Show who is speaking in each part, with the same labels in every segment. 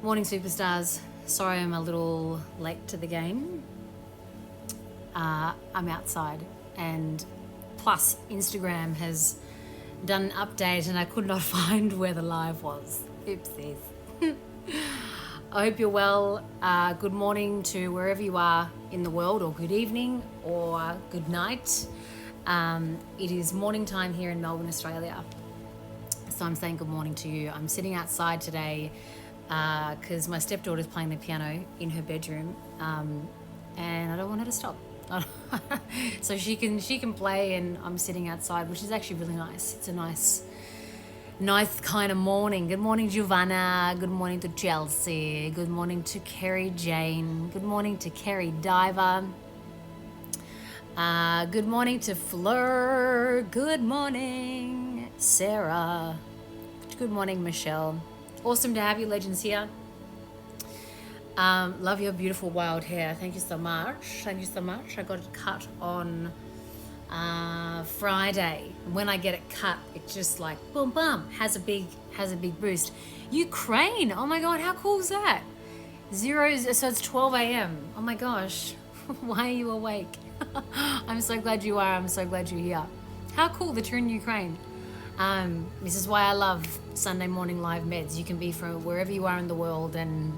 Speaker 1: Morning, superstars. Sorry I'm a little late to the game. I'm outside, and plus Instagram has done an update and I could not find where the live was. Oopsies. I hope you're well. Good morning to wherever you are in the world, or good evening, or good night. It is morning time here in Melbourne, Australia. So I'm saying good morning to you. I'm sitting outside today because my stepdaughter's playing the piano in her bedroom, and I don't want her to stop. So she can play, and I'm sitting outside, which is actually really nice. It's a nice kind of morning. Good morning, Giovanna. Good morning to Chelsea. Good morning to Kerry Jane. Good morning to Kerry Diver. Good morning to Fleur. Good morning, Sarah. Good morning, Michelle. Awesome to have you, legends, here. Love your beautiful wild hair. Thank you so much. Thank you so much. I got it cut on Friday. When I get it cut, it's just like boom, boom, has a big boost. Ukraine. Oh my God, how cool is that? So it's 12 a.m. Oh my gosh, why are you awake? I'm so glad you are. I'm so glad you're here. How cool that you're in Ukraine. This is why I love Sunday morning live meds. You can be from wherever you are in the world, and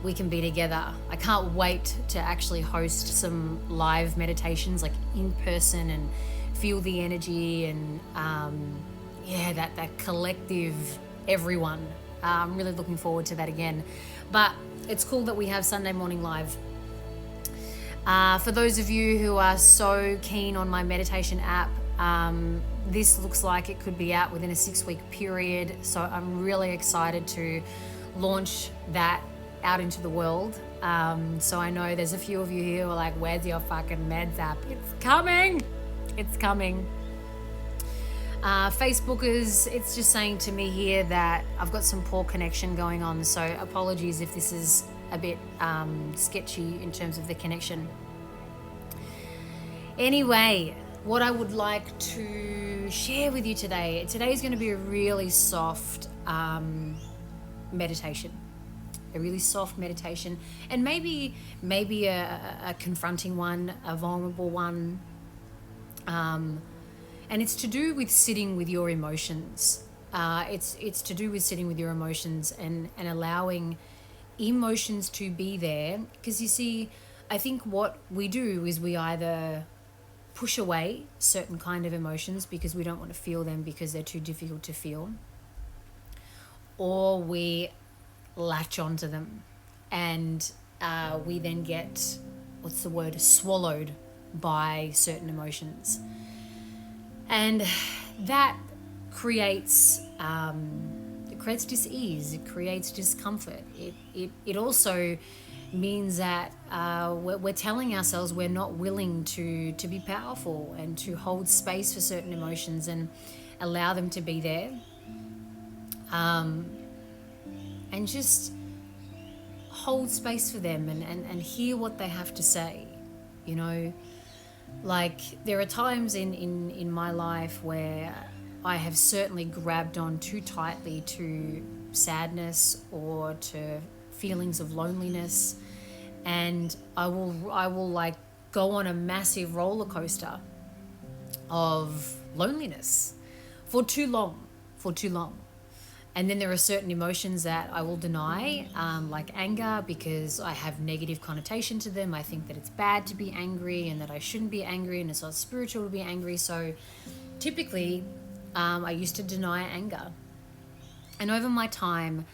Speaker 1: we can be together. I can't wait to actually host some live meditations, like in person, and feel the energy and that collective everyone. I'm really looking forward to that again. But it's cool that we have Sunday morning live. For those of you who are so keen on my meditation app, this looks like it could be out within a 6-week period. So I'm really excited to launch that out into the world. So I know there's a few of you here who are like, where's your fucking meds app? It's coming. It's coming. Facebookers, it's just saying to me here that I've got some poor connection going on. So apologies if this is a bit sketchy in terms of the connection. Anyway, what I would like to share with you today is going to be a really soft meditation. A really soft meditation, and maybe a confronting one, a vulnerable one. And it's to do with sitting with your emotions. It's to do with sitting with your emotions and allowing emotions to be there. Because you see, I think what we do is we either push away certain kind of emotions because we don't want to feel them because they're too difficult to feel, or we latch onto them, and we then get, swallowed by certain emotions. And that creates dis-ease, it creates discomfort. It also means that we're telling ourselves we're not willing to be powerful and to hold space for certain emotions and allow them to be there. And just hold space for them and hear what they have to say. You know, like there are times in my life where I have certainly grabbed on too tightly to sadness or to feelings of loneliness, and I will like go on a massive roller coaster of loneliness for too long. And then there are certain emotions that I will deny, like anger, because I have negative connotation to them. I think that it's bad to be angry and that I shouldn't be angry and it's not spiritual to be angry. So typically, I used to deny anger. And over my time,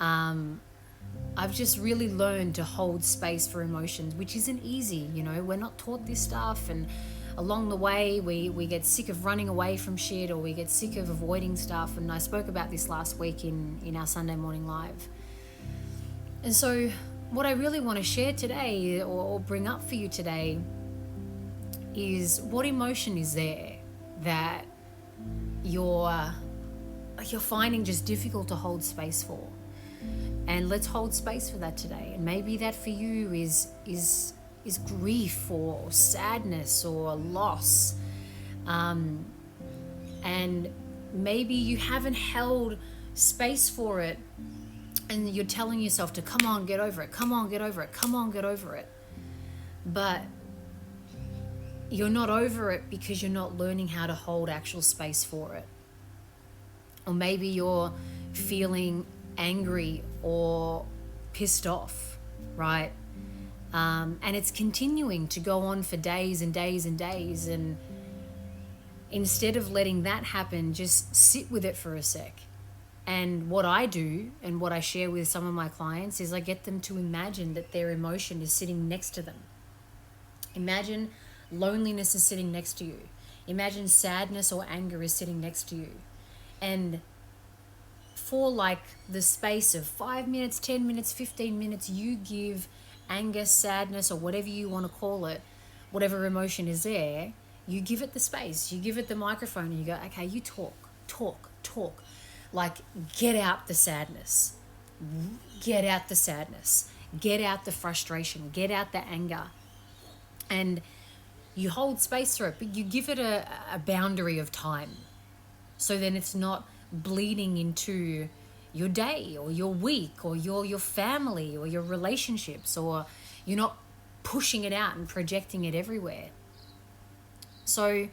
Speaker 1: I've just really learned to hold space for emotions, which isn't easy. You know, we're not taught this stuff, and along the way we get sick of running away from shit, or we get sick of avoiding stuff. And I spoke about this last week in our Sunday morning live. And so what I really want to share today, or bring up for you today, is what emotion is there that you're finding just difficult to hold space for. And let's hold space for that today. And maybe that for you is grief or sadness or loss. And maybe you haven't held space for it And you're telling yourself to come on, get over it, come on, get over it, come on, get over it. But you're not over it because you're not learning how to hold actual space for it. Or maybe you're feeling angry or pissed off, right? And it's continuing to go on for days and days and days. And instead of letting that happen, just sit with it for a sec. And what I do and what I share with some of my clients is I get them to imagine that their emotion is sitting next to them. Imagine loneliness is sitting next to you. Imagine sadness or anger is sitting next to you. And for like the space of 5 minutes, 10 minutes, 15 minutes, you give anger, sadness, or whatever you want to call it, whatever emotion is there, you give it the space, you give it the microphone, and you go, okay, you talk. Like, get out the sadness, get out the sadness, get out the frustration, get out the anger. And you hold space for it, but you give it a boundary of time. So then it's not bleeding into your day or your week or your family or your relationships, or you're not pushing it out and projecting it everywhere. So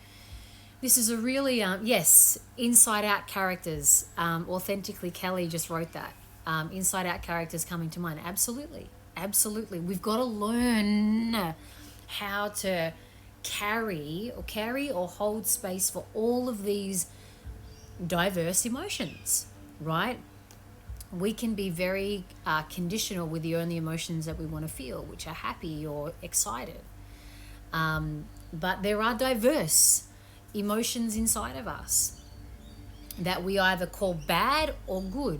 Speaker 1: this is a really, yes, inside out characters. Authentically Kelly just wrote that. Inside out characters coming to mind. Absolutely. We've got to learn how to carry or hold space for all of these diverse emotions, right? We can be very conditional with the only emotions that we want to feel, which are happy or excited. But there are diverse emotions inside of us that we either call bad or good.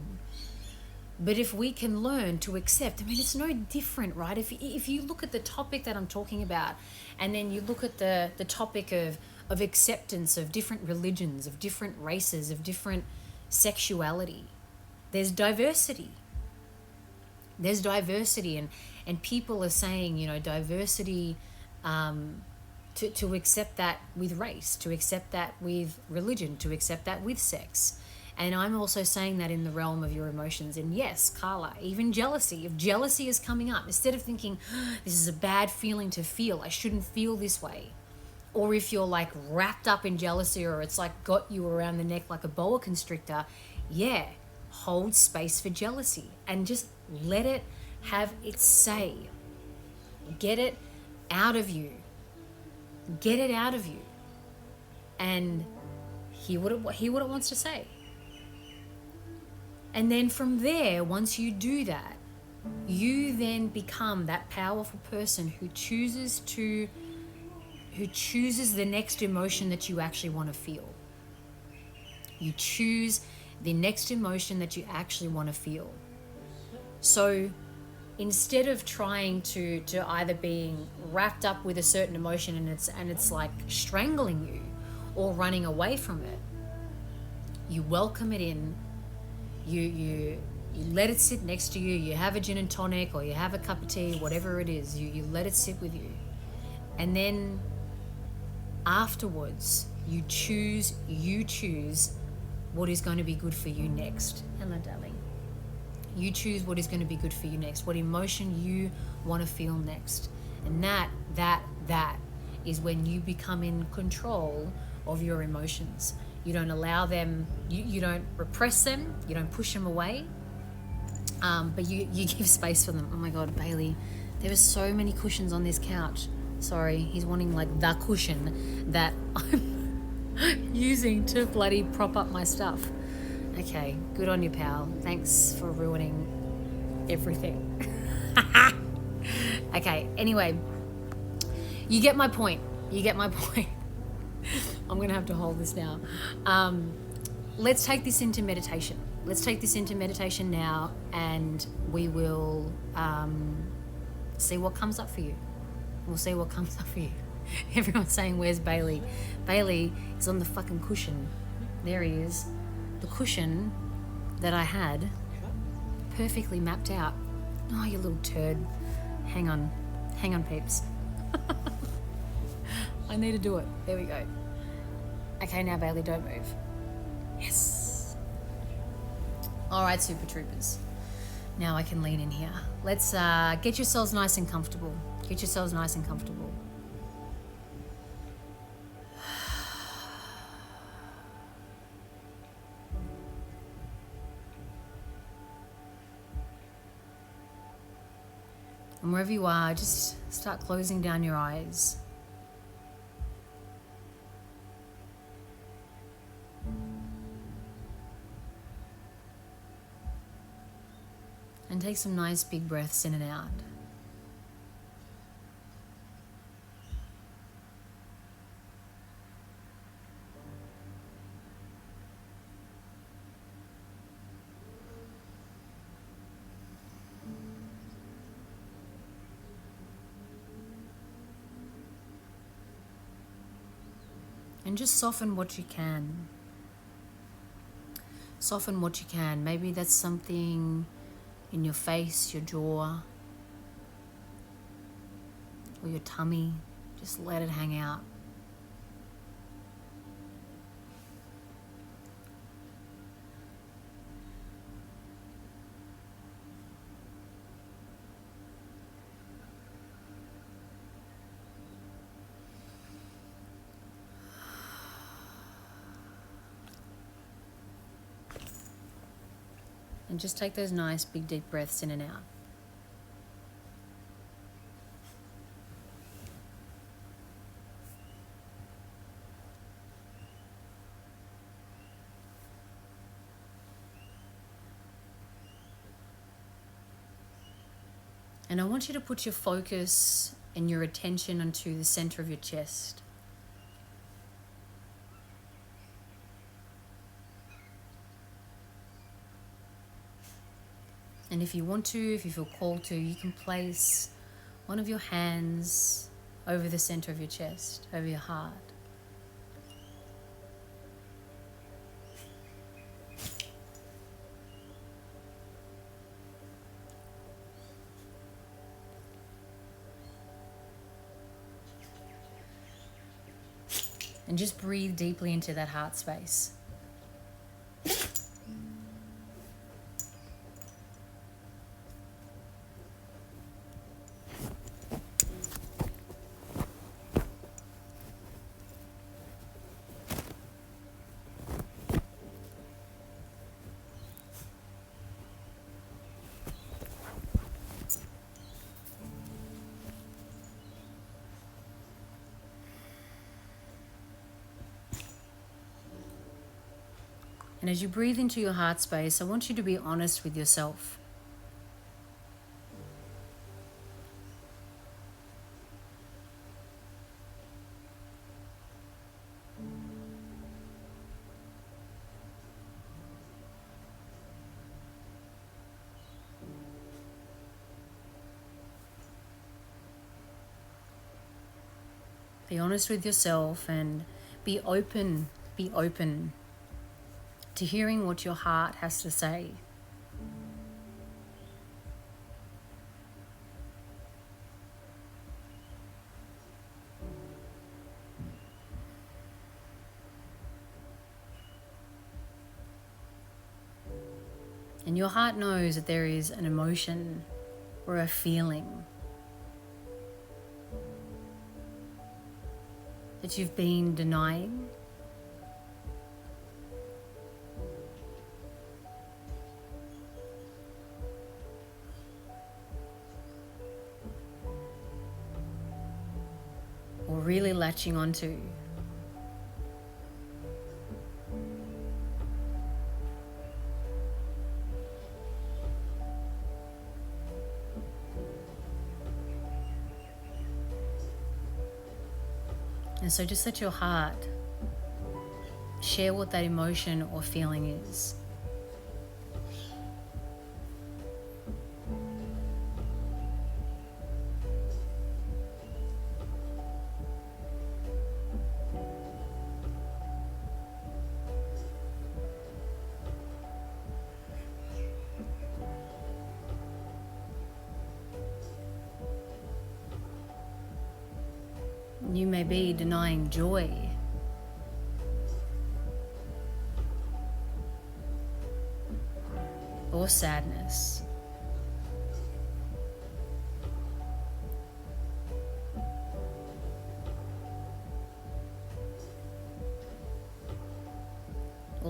Speaker 1: But if we can learn to accept, I mean, it's no different, right? If you look at the topic that I'm talking about, and then you look at the topic of acceptance of different religions, of different races, of different sexuality, there's diversity. And people are saying, diversity, to accept that with race, to accept that with religion, to accept that with sex. And I'm also saying that in the realm of your emotions. And yes, Carla, even jealousy. If jealousy is coming up, instead of thinking, this is a bad feeling to feel, I shouldn't feel this way. Or if you're like wrapped up in jealousy, or it's like got you around the neck like a boa constrictor, yeah, hold space for jealousy and just let it have its say. Get it out of you. Get it out of you. And hear what it wants to say. And then from there, once you do that, you then become that powerful person who chooses the next emotion that you actually want to feel. You choose the next emotion that you actually want to feel. So instead of trying to either being wrapped up with a certain emotion and it's like strangling you or running away from it, you welcome it in. You let it sit next to you. You have a gin and tonic, or you have a cup of tea, whatever it is. You let it sit with you. And then afterwards, you choose what is going to be good for you next. Hello, darling. You choose what is going to be good for you next, what emotion you want to feel next. And that is when you become in control of your emotions. You don't allow them, you don't repress them, you don't push them away, but you give space for them. Oh my God, Bailey, there are so many cushions on this couch. Sorry, he's wanting like the cushion that I'm using to bloody prop up my stuff. Okay, good on you, pal. Thanks for ruining everything. Okay, anyway, you get my point. I'm going to have to hold this now. Let's take this into meditation. Now, and we will see what comes up for you. Everyone's saying, where's Bailey? Bailey is on the fucking cushion. There he is. The cushion that I had perfectly mapped out. Oh, you little turd. Hang on, peeps. I need to do it. There we go. Okay, now Bailey, don't move. Yes. All right, Super Troopers. Now I can lean in here. Let's get yourselves nice and comfortable. Get yourselves nice and comfortable. And wherever you are, just start closing down your eyes. And take some nice big breaths in and out. And just soften what you can. Soften what you can. Maybe that's something in your face, your jaw, or your tummy. Just let it hang out. And just take those nice big deep breaths in and out. And I want you to put your focus and your attention onto the center of your chest. And if you want to, if you feel called to, you can place one of your hands over the center of your chest, over your heart. And just breathe deeply into that heart space. And as you breathe into your heart space, I want you to be honest with yourself. Be honest with yourself and be open to hearing what your heart has to say. And your heart knows that there is an emotion or a feeling that you've been denying. Or really latching onto. And so just let your heart share what that emotion or feeling is. You may be denying joy. Or sadness.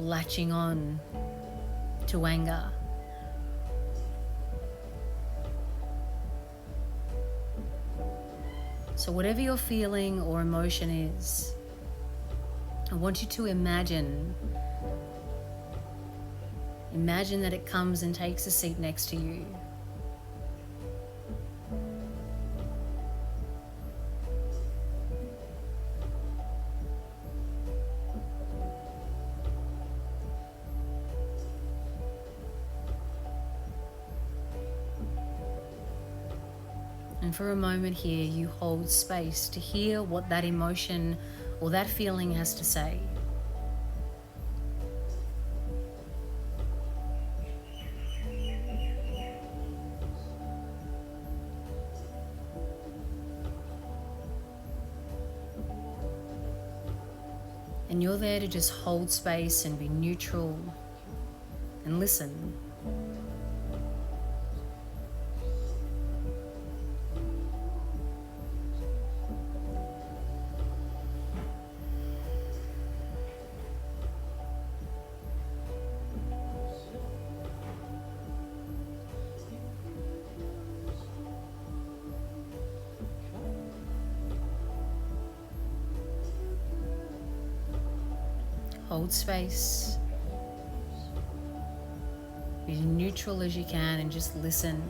Speaker 1: latching on to anger. So whatever your feeling or emotion is, I want you to imagine that it comes and takes a seat next to you. And for a moment here, you hold space to hear what that emotion or that feeling has to say. And you're there to just hold space and be neutral and listen. Hold space. Be neutral as you can and just listen.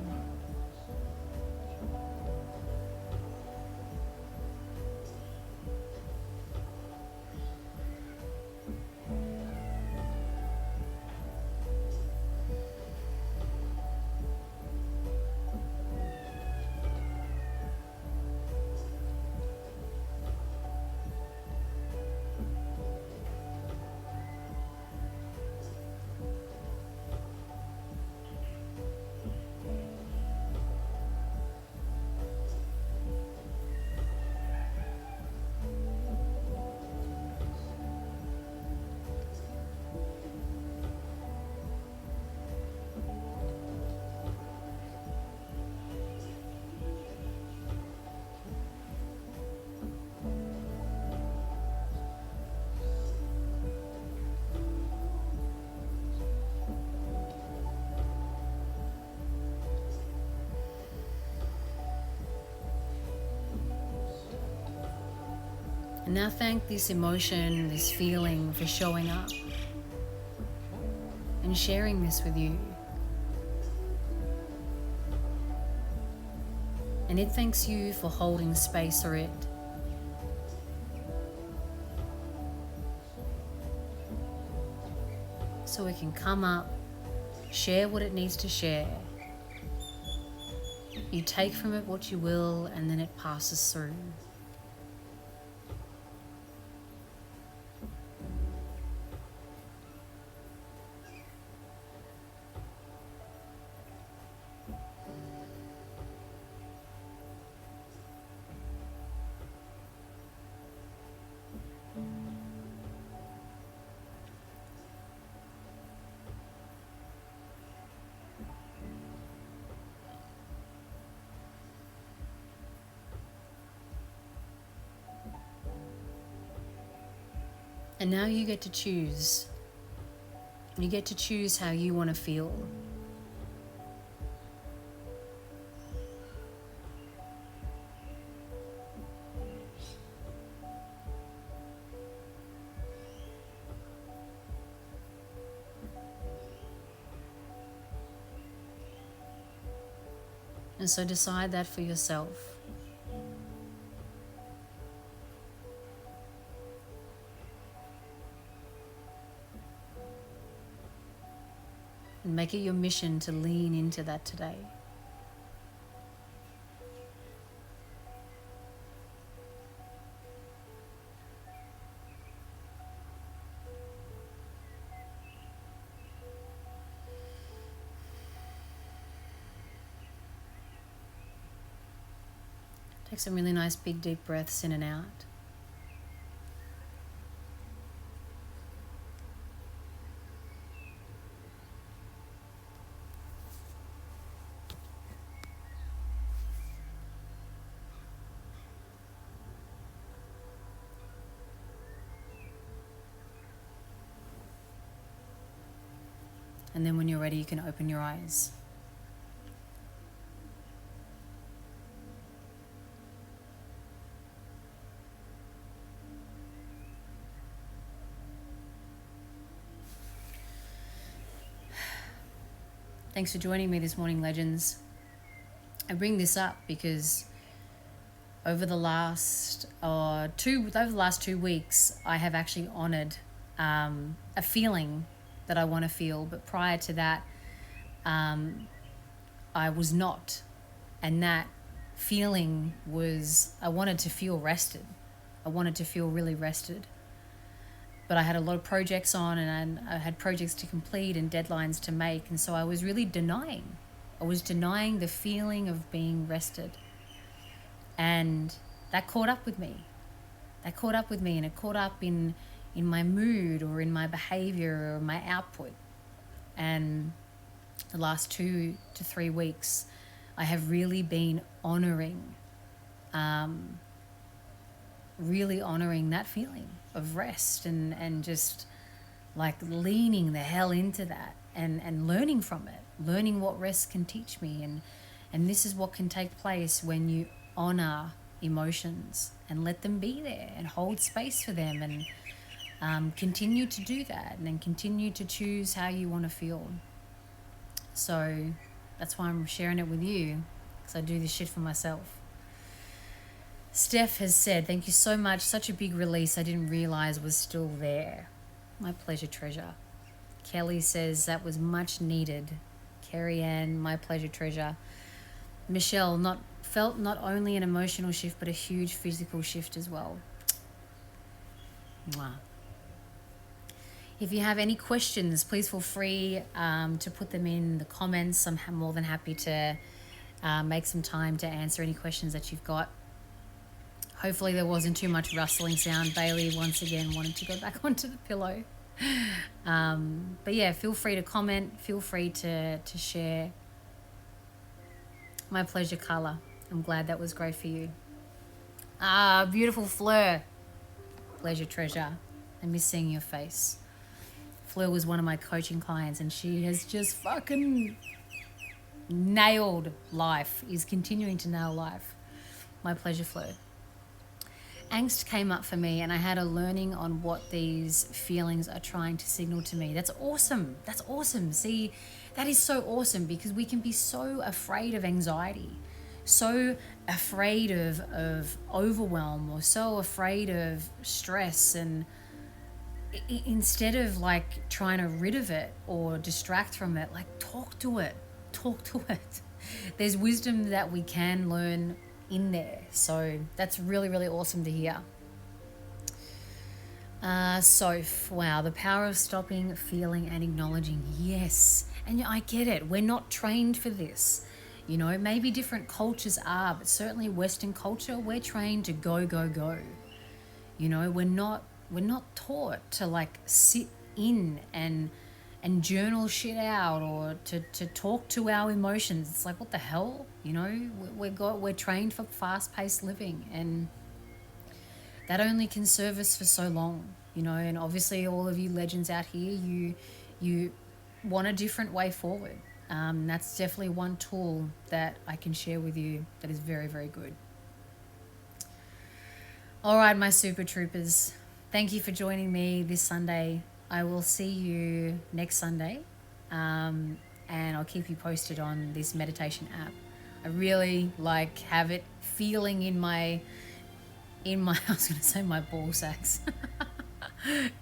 Speaker 1: And now thank this emotion, this feeling for showing up and sharing this with you. And it thanks you for holding space for it. So it can come up, share what it needs to share. You take from it what you will, and then it passes through. And now you get to choose. You get to choose how you want to feel. And so decide that for yourself. And make it your mission to lean into that today. Take some really nice big deep breaths in and out. And then when you're ready, you can open your eyes. Thanks for joining me this morning, legends. I bring this up because over the last 2 weeks, I have actually honored a feeling that I want to feel, but prior to that, I was not. And that feeling was, I wanted to feel rested. I wanted to feel really rested. But I had a lot of projects on, and I had projects to complete and deadlines to make. And so I was really denying. I was denying the feeling of being rested. And that caught up with me. And it caught up in my mood or in my behavior or my output. And the last 2 to 3 weeks, I have really been honoring that feeling of rest and just like leaning the hell into that and learning from it, learning what rest can teach me. And this is what can take place when you honor emotions and let them be there and hold space for them, and continue to do that, and then continue to choose how you want to feel. So that's why I'm sharing it with you, because I do this shit for myself. Steph has said, thank you so much. Such a big release I didn't realize was still there. My pleasure, treasure. Kelly says that was much needed. Carrie Ann, my pleasure, treasure. Michelle, felt not only an emotional shift, but a huge physical shift as well. Mwah. If you have any questions, please feel free to put them in the comments. I'm more than happy to make some time to answer any questions that you've got. Hopefully there wasn't too much rustling sound. Bailey once again wanted to go back onto the pillow. But yeah, feel free to comment. Feel free to share. My pleasure, Carla. I'm glad that was great for you. Beautiful Fleur. Pleasure, treasure. I miss seeing your face. Fleur was one of my coaching clients, and she has just fucking nailed life, is continuing to nail life. My pleasure, Fleur. Angst came up for me, and I had a learning on what these feelings are trying to signal to me. That's awesome. That's awesome. See, that is so awesome, because we can be so afraid of anxiety, so afraid of overwhelm, or so afraid of stress, and instead of like trying to rid of it or distract from it, like talk to it. There's wisdom that we can learn in there. So that's really, really awesome to hear. Soph, wow, the power of stopping, feeling, and acknowledging. Yes, and I get it. We're not trained for this. You know, maybe different cultures are, but certainly Western culture, we're trained to go, go, go. You know, we're not taught to like sit in and journal shit out, or to talk to our emotions. It's like, what the hell? You know, we're trained for fast-paced living, and that only can serve us for so long, you know. And obviously all of you legends out here, you want a different way forward. That's definitely one tool that I can share with you that is very, very good. All right, my super troopers, thank you for joining me this Sunday. I will see you next Sunday, and I'll keep you posted on this meditation app. I really have it feeling in my I was going to say my ball sacks,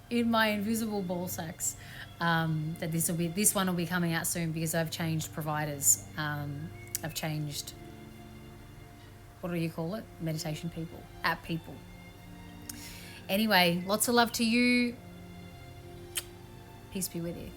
Speaker 1: in my invisible ball sacks, that this one will be coming out soon, because I've changed providers. I've changed, what do you call it? Meditation people, app people. Anyway, lots of love to you. Peace be with you.